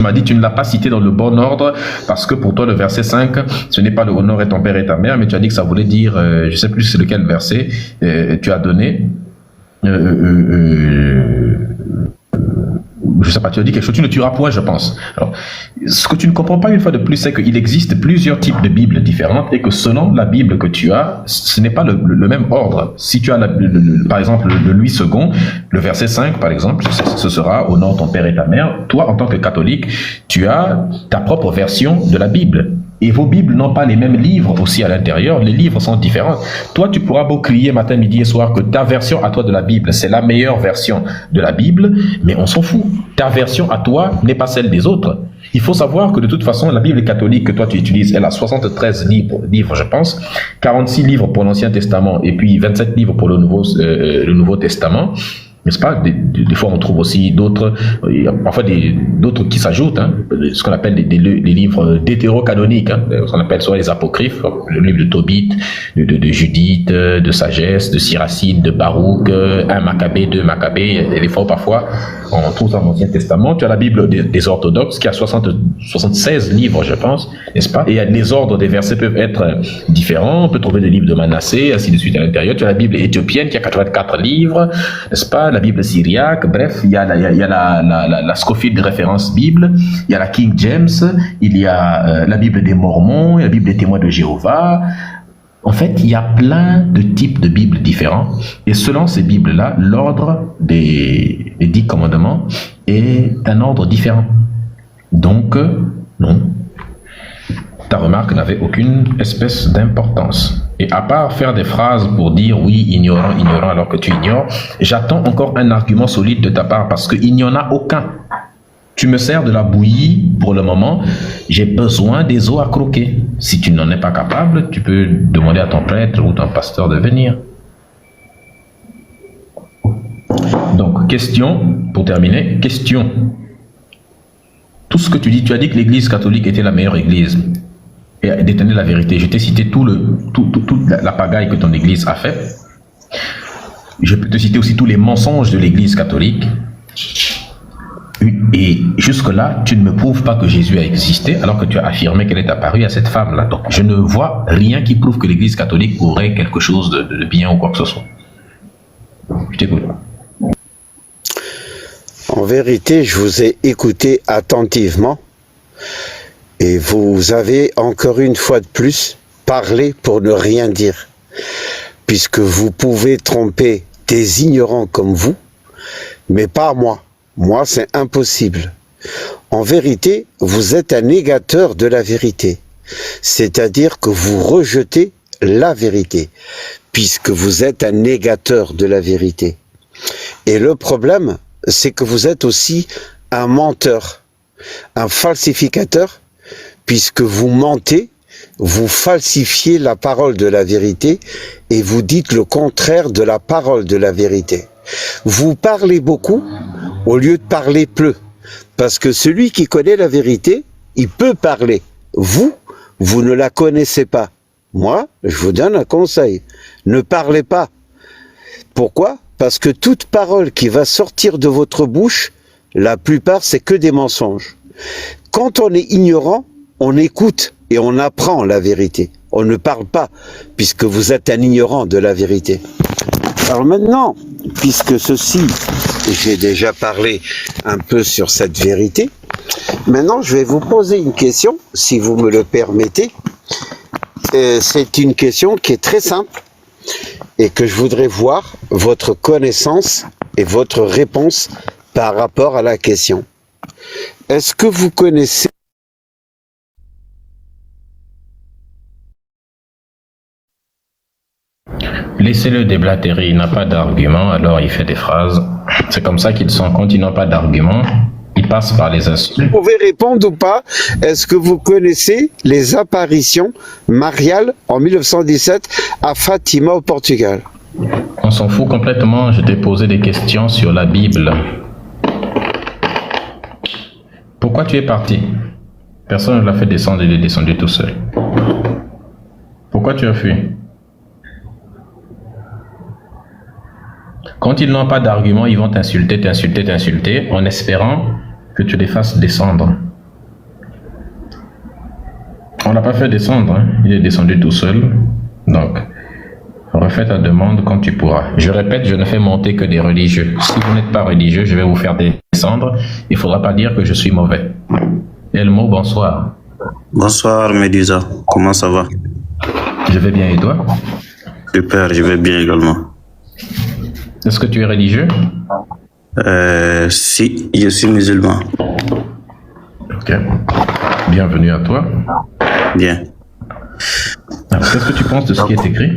m'as dit, tu ne l'as pas cité dans le bon ordre, parce que pour toi, le verset 5, ce n'est pas le honore et ton père et ta mère, mais tu as dit que ça voulait dire, je sais plus c'est lequel verset, tu as donné, je sais pas, tu as dit quelque chose, tu ne tueras point, je pense. Alors, ce que tu ne comprends pas une fois de plus, c'est qu'il existe plusieurs types de Bibles différentes et que selon la Bible que tu as, ce n'est pas le même ordre. Si tu as, par exemple, le Louis II, le verset 5, par exemple, ce sera « Honore ton père et ta mère ». Toi, en tant que catholique, tu as ta propre version de la Bible. Et vos Bibles n'ont pas les mêmes livres aussi à l'intérieur, les livres sont différents. Toi, tu pourras beau crier matin, midi et soir que ta version à toi de la Bible, c'est la meilleure version de la Bible, mais on s'en fout. Ta version à toi n'est pas celle des autres. Il faut savoir que de toute façon, la Bible catholique que toi tu utilises, elle a 73 livres, je pense, 46 livres pour l'Ancien Testament et puis 27 livres pour le Nouveau Testament. N'est-ce pas? Des fois, on trouve aussi d'autres, parfois d'autres qui s'ajoutent, hein, ce qu'on appelle les livres d'hétérocanoniques, hein, ce qu'on appelle soit les apocryphes, le livre de Tobit, de Judith, de Sagesse, de Siracide, de Baruch, 1 Maccabée, 2 Maccabée, et des fois, parfois, on trouve dans l'Ancien Testament. Tu as la Bible des orthodoxes qui a 76 livres, je pense, n'est-ce pas? Et les ordres des versets peuvent être différents. On peut trouver des livres de Manassé, ainsi de suite à l'intérieur. Tu as la Bible éthiopienne qui a 84 livres, n'est-ce pas? La Bible syriaque, bref, il y a la Scofield référence Bible, il y a la King James, il y a la Bible des Mormons, la Bible des témoins de Jéhovah. En fait, il y a plein de types de Bibles différents. Et selon ces Bibles-là, l'ordre des 10 commandements est un ordre différent. Donc, non. Ta remarque n'avait aucune espèce d'importance. Et à part faire des phrases pour dire oui, ignorant, ignorant, alors que tu ignores, j'attends encore un argument solide de ta part parce qu'il n'y en a aucun. Tu me sers de la bouillie pour le moment, j'ai besoin des os à croquer. Si tu n'en es pas capable, tu peux demander à ton prêtre ou ton pasteur de venir. Donc, question, pour terminer, question. Tout ce que tu dis, tu as dit que l'Église catholique était la meilleure Église et détenait la vérité. Je t'ai cité toute la pagaille que ton Église a fait. Je peux te citer aussi tous les mensonges de l'Église catholique. Et jusque-là, tu ne me prouves pas que Jésus a existé, alors que tu as affirmé qu'elle est apparue à cette femme-là. Donc, je ne vois rien qui prouve que l'Église catholique aurait quelque chose de bien ou quoi que ce soit. Je t'écoute. En vérité, je vous ai écouté attentivement et vous avez encore une fois de plus parlé pour ne rien dire, puisque vous pouvez tromper des ignorants comme vous, mais pas moi. Moi, c'est impossible. En vérité, vous êtes un négateur de la vérité, c'est-à-dire que vous rejetez la vérité, puisque vous êtes un négateur de la vérité. Et le problème, c'est que vous êtes aussi un menteur, un falsificateur, puisque vous mentez, vous falsifiez la parole de la vérité et vous dites le contraire de la parole de la vérité. Vous parlez beaucoup au lieu de parler peu, parce que celui qui connaît la vérité, il peut parler. Vous ne la connaissez pas. Moi, je vous donne un conseil, ne parlez pas. Pourquoi ? Parce que toute parole qui va sortir de votre bouche, la plupart, c'est que des mensonges. Quand on est ignorant, on écoute et on apprend la vérité. On ne parle pas, puisque vous êtes un ignorant de la vérité. Alors maintenant, puisque ceci, j'ai déjà parlé un peu sur cette vérité, maintenant je vais vous poser une question, si vous me le permettez. C'est une question qui est très simple et que je voudrais voir votre connaissance et votre réponse par rapport à la question. Est-ce que vous connaissez Laissez-le déblatérer, il n'a pas d'argument, alors il fait des phrases. C'est comme ça qu'ils sont, quand ils n'ont pas d'argument, ils passent par les insultes. Vous pouvez répondre ou pas? Est-ce que vous connaissez les apparitions mariales en 1917 à Fatima au Portugal? On s'en fout complètement, je t'ai posé des questions sur la Bible. Pourquoi tu es parti? Personne ne l'a fait descendre, il est descendu tout seul. Pourquoi tu as fui? Quand ils n'ont pas d'argument, ils vont t'insulter, t'insulter, t'insulter, en espérant que tu les fasses descendre. On l'a pas fait descendre, hein. Il est descendu tout seul. Donc, refais ta demande quand tu pourras. Je répète, je ne fais monter que des religieux. Si vous n'êtes pas religieux, je vais vous faire descendre. Il ne faudra pas dire que je suis mauvais. Elmo, bonsoir. Bonsoir Médusa, comment ça va? Je vais bien et toi? Super, je vais bien également. Est-ce que tu es religieux? Si, je suis musulman. Ok. Bienvenue à toi. Bien. Alors, qu'est-ce que tu penses de ce qui est écrit?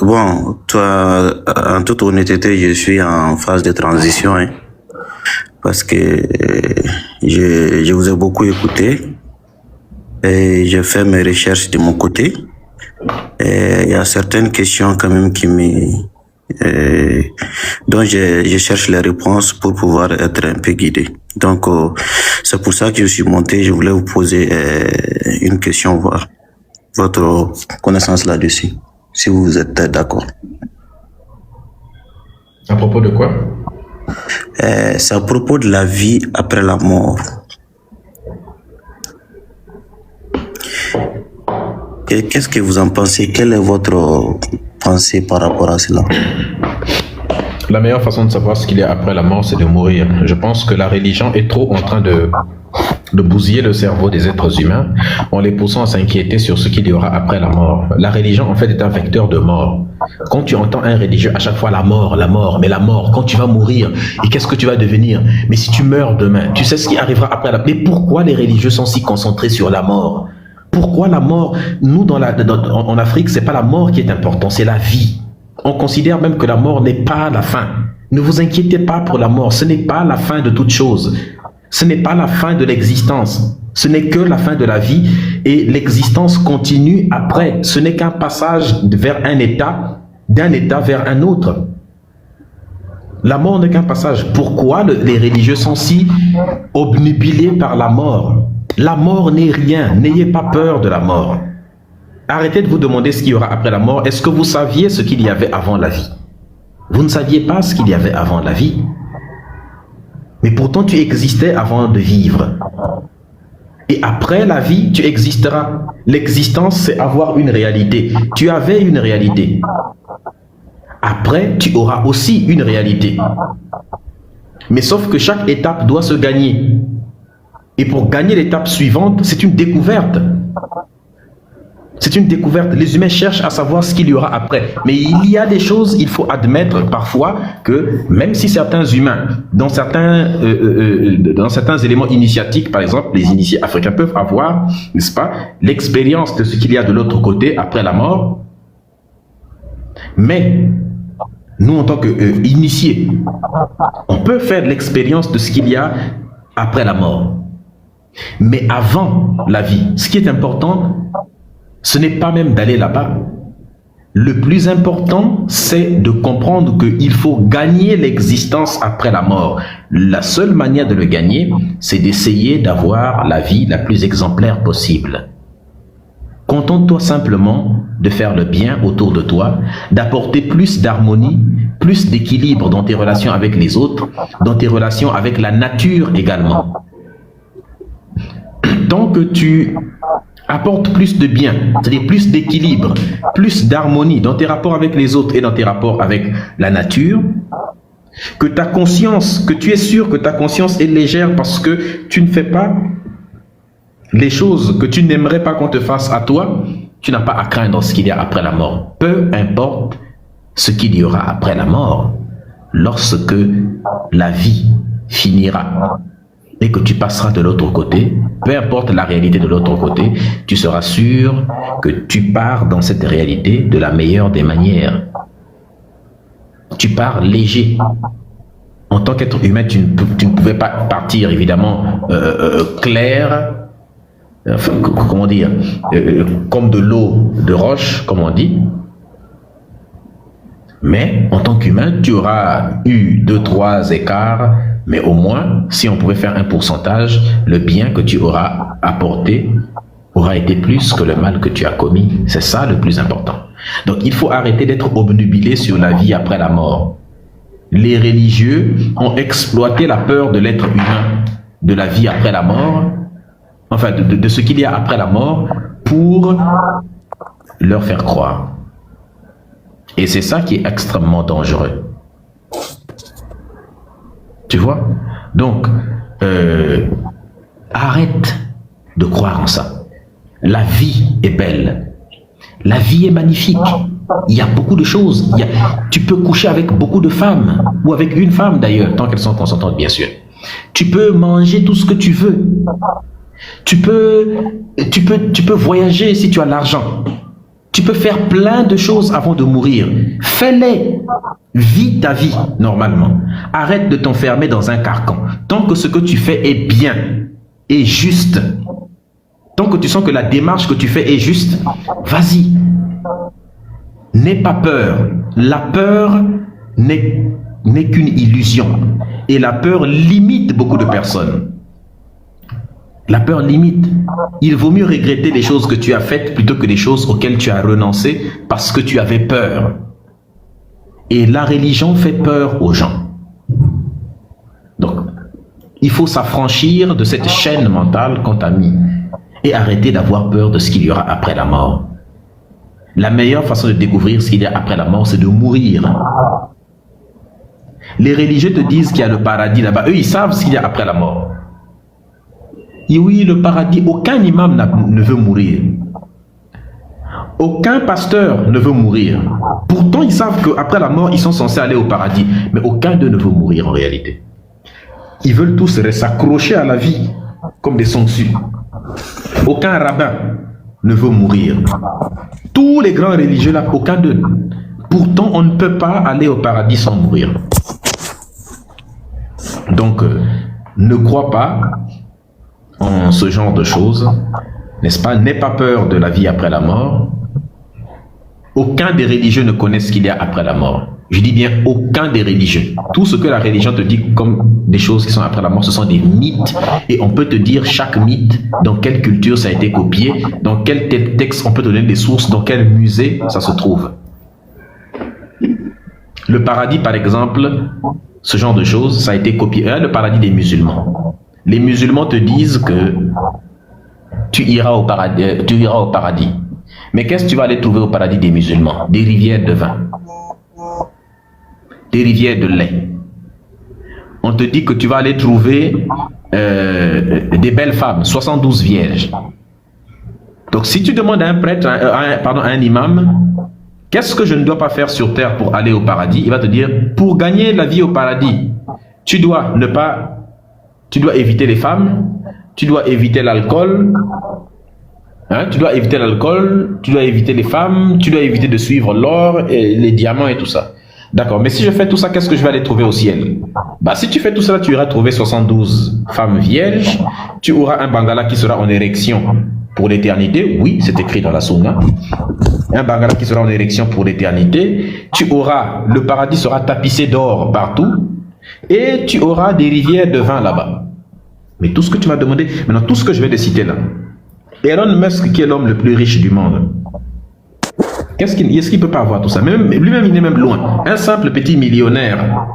Bon, toi, en toute honnêteté, je suis en phase de transition, hein, parce que je vous ai beaucoup écouté et j'ai fait mes recherches de mon côté. Et il y a certaines questions quand même dont je cherche les réponses pour pouvoir être un peu guidé. Donc, c'est pour ça que je suis monté. Je voulais vous poser une question, voir votre connaissance là-dessus, si vous êtes d'accord. À propos de quoi? C'est à propos de la vie après la mort. Qu'est-ce que vous en pensez? Quelle est votre pensée par rapport à cela? La meilleure façon de savoir ce qu'il y a après la mort, c'est de mourir. Je pense que la religion est trop en train de bousiller le cerveau des êtres humains en les poussant à s'inquiéter sur ce qu'il y aura après la mort. La religion, en fait, est un vecteur de mort. Quand tu entends un religieux, à chaque fois la mort, mais la mort, quand tu vas mourir, et qu'est-ce que tu vas devenir? Mais si tu meurs demain, tu sais ce qui arrivera après la mort. Mais pourquoi les religieux sont si concentrés sur la mort? Pourquoi la mort? Nous, en Afrique, c'est pas la mort qui est important, c'est la vie. On considère même que la mort n'est pas la fin. Ne vous inquiétez pas pour la mort, ce n'est pas la fin de toute chose. Ce n'est pas la fin de l'existence. Ce n'est que la fin de la vie et l'existence continue après. Ce n'est qu'un passage vers un état, d'un état vers un autre. La mort n'est qu'un passage. Pourquoi les religieux sont si obnubilés par la mort? La mort n'est rien. N'ayez pas peur de la mort. Arrêtez de vous demander ce qu'il y aura après la mort. Est-ce que vous saviez ce qu'il y avait avant la vie? Vous ne saviez pas ce qu'il y avait avant la vie. Mais pourtant, tu existais avant de vivre. Et après la vie, tu existeras. L'existence, c'est avoir une réalité. Tu avais une réalité. Après, tu auras aussi une réalité. Mais sauf que chaque étape doit se gagner. Et pour gagner l'étape suivante, c'est une découverte. C'est une découverte. Les humains cherchent à savoir ce qu'il y aura après. Mais il y a des choses, il faut admettre parfois que même si certains humains, dans certains éléments initiatiques, par exemple, les initiés africains peuvent avoir, n'est-ce pas, l'expérience de ce qu'il y a de l'autre côté après la mort. Mais nous, en tant qu'initiés, on peut faire l'expérience de ce qu'il y a après la mort. Mais avant la vie, ce qui est important, ce n'est pas même d'aller là-bas. Le plus important, c'est de comprendre qu'il faut gagner l'existence après la mort. La seule manière de le gagner, c'est d'essayer d'avoir la vie la plus exemplaire possible. Contente-toi simplement de faire le bien autour de toi, d'apporter plus d'harmonie, plus d'équilibre dans tes relations avec les autres, dans tes relations avec la nature également. Tant que tu apportes plus de bien, c'est-à-dire plus d'équilibre, plus d'harmonie dans tes rapports avec les autres et dans tes rapports avec la nature, que ta conscience, que tu es sûr que ta conscience est légère parce que tu ne fais pas les choses que tu n'aimerais pas qu'on te fasse à toi, tu n'as pas à craindre ce qu'il y a après la mort. Peu importe ce qu'il y aura après la mort, lorsque la vie finira et que tu passeras de l'autre côté, peu importe la réalité de l'autre côté, tu seras sûr que tu pars dans cette réalité de la meilleure des manières. Tu pars léger. En tant qu'être humain, tu ne pouvais pas partir évidemment clair, comment dire, comme de l'eau de roche, comme on dit. Mais en tant qu'humain, tu auras eu 2-3 écarts, mais au moins, si on pouvait faire un pourcentage, le bien que tu auras apporté aura été plus que le mal que tu as commis. C'est ça le plus important. Donc il faut arrêter d'être obnubilé sur la vie après la mort. Les religieux ont exploité la peur de l'être humain, de la vie après la mort, enfin de ce qu'il y a après la mort, pour leur faire croire. Et c'est ça qui est extrêmement dangereux. Tu vois? Donc, arrête de croire en ça. La vie est belle. La vie est magnifique. Il y a beaucoup de choses. Tu peux coucher avec beaucoup de femmes, ou avec une femme d'ailleurs, tant qu'elles sont consentantes, bien sûr. Tu peux manger tout ce que tu veux. Tu peux voyager si tu as l'argent. Tu peux faire plein de choses avant de mourir. Fais-les. Vis ta vie normalement. Arrête de t'enfermer dans un carcan. Tant que ce que tu fais est bien, est juste, tant que tu sens que la démarche que tu fais est juste, vas-y. N'aie pas peur. La peur n'est qu'une illusion. Et la peur limite beaucoup de personnes. La peur limite. Il vaut mieux regretter les choses que tu as faites plutôt que les choses auxquelles tu as renoncé parce que tu avais peur. Et la religion fait peur aux gens. Donc, il faut s'affranchir de cette chaîne mentale qu'on t'a mis et arrêter d'avoir peur de ce qu'il y aura après la mort. La meilleure façon de découvrir ce qu'il y a après la mort, c'est de mourir. Les religieux te disent qu'il y a le paradis là-bas. Eux, ils savent ce qu'il y a après la mort. Et oui, le paradis, aucun imam ne veut mourir. Aucun pasteur ne veut mourir. Pourtant, ils savent qu'après la mort, ils sont censés aller au paradis. Mais aucun d'eux ne veut mourir en réalité. Ils veulent tous s'accrocher à la vie comme des sangsues. Aucun rabbin ne veut mourir. Tous les grands religieux là, aucun d'eux. Pourtant, on ne peut pas aller au paradis sans mourir. Donc, ne crois pas en ce genre de choses, n'est-ce pas? N'aie pas peur de la vie après la mort. Aucun des religieux ne connaît ce qu'il y a après la mort. Je dis bien aucun des religieux. Tout ce que la religion te dit comme des choses qui sont après la mort, ce sont des mythes. Et on peut te dire chaque mythe, dans quelle culture ça a été copié, dans quel texte on peut te donner des sources, dans quel musée ça se trouve. Le paradis, par exemple, ce genre de choses, ça a été copié. Le paradis des musulmans. Les musulmans te disent que tu iras au paradis. Mais qu'est-ce que tu vas aller trouver au paradis des musulmans? Des rivières de vin. Des rivières de lait. On te dit que tu vas aller trouver des belles femmes, 72 vierges. Donc si tu demandes à un prêtre, à un imam, qu'est-ce que je ne dois pas faire sur terre pour aller au paradis? Il va te dire, pour gagner la vie au paradis, tu dois éviter les femmes, tu dois éviter l'alcool, tu dois éviter l'alcool, tu dois éviter les femmes, tu dois éviter de suivre l'or, et les diamants et tout ça. D'accord, mais si je fais tout ça, qu'est-ce que je vais aller trouver au ciel? Bah, si tu fais tout ça, tu iras trouver 72 femmes vierges, tu auras un bangala qui sera en érection pour l'éternité, oui, c'est écrit dans la Sunna. Un bangala qui sera en érection pour l'éternité, le paradis sera tapissé d'or partout, et tu auras des rivières de vin là-bas. Mais tout ce que tu m'as demandé, maintenant tout ce que je vais te citer là, Elon Musk qui est l'homme le plus riche du monde, est-ce qu'il ne peut pas avoir tout ça? Lui-même, il est même loin. Un simple petit millionnaire,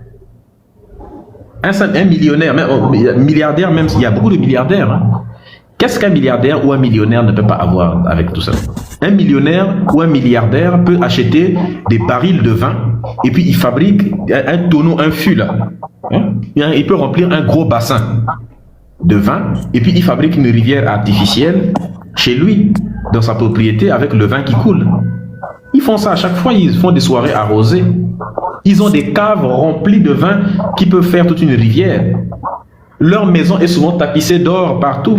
un millionnaire, même, milliardaire, même il y a beaucoup de milliardaires. Hein. Qu'est-ce qu'un milliardaire ou un millionnaire ne peut pas avoir avec tout ça? Un millionnaire ou un milliardaire peut acheter des barils de vin et puis il fabrique un tonneau, un fût là. Hein? Il peut remplir un gros bassin de vin et puis il fabrique une rivière artificielle chez lui, dans sa propriété, avec le vin qui coule. Ils font ça à chaque fois, ils font des soirées arrosées. Ils ont des caves remplies de vin qui peuvent faire toute une rivière. Leur maison est souvent tapissée d'or partout.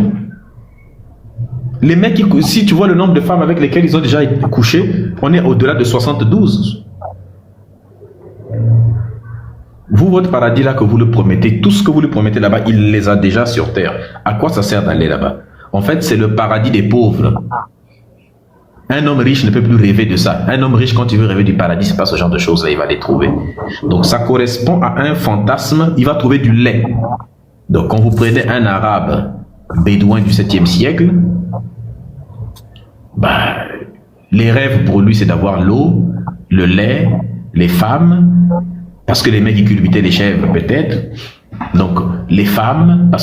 Les mecs, si tu vois le nombre de femmes avec lesquelles ils ont déjà couché, on est au-delà de 72. Vous, votre paradis là que vous le promettez, tout ce que vous le promettez là-bas, il les a déjà sur terre. À quoi ça sert d'aller là-bas? En fait, c'est le paradis des pauvres. Un homme riche ne peut plus rêver de ça. Un homme riche, quand il veut rêver du paradis, c'est pas ce genre de choses-là, il va les trouver. Donc ça correspond à un fantasme, il va trouver du lait. Donc quand vous prenez un arabe bédouin du 7e siècle, les rêves pour lui c'est d'avoir l'eau, le lait, les femmes, parce que les mecs ils culbutaient les chèvres peut-être. Donc les femmes, parce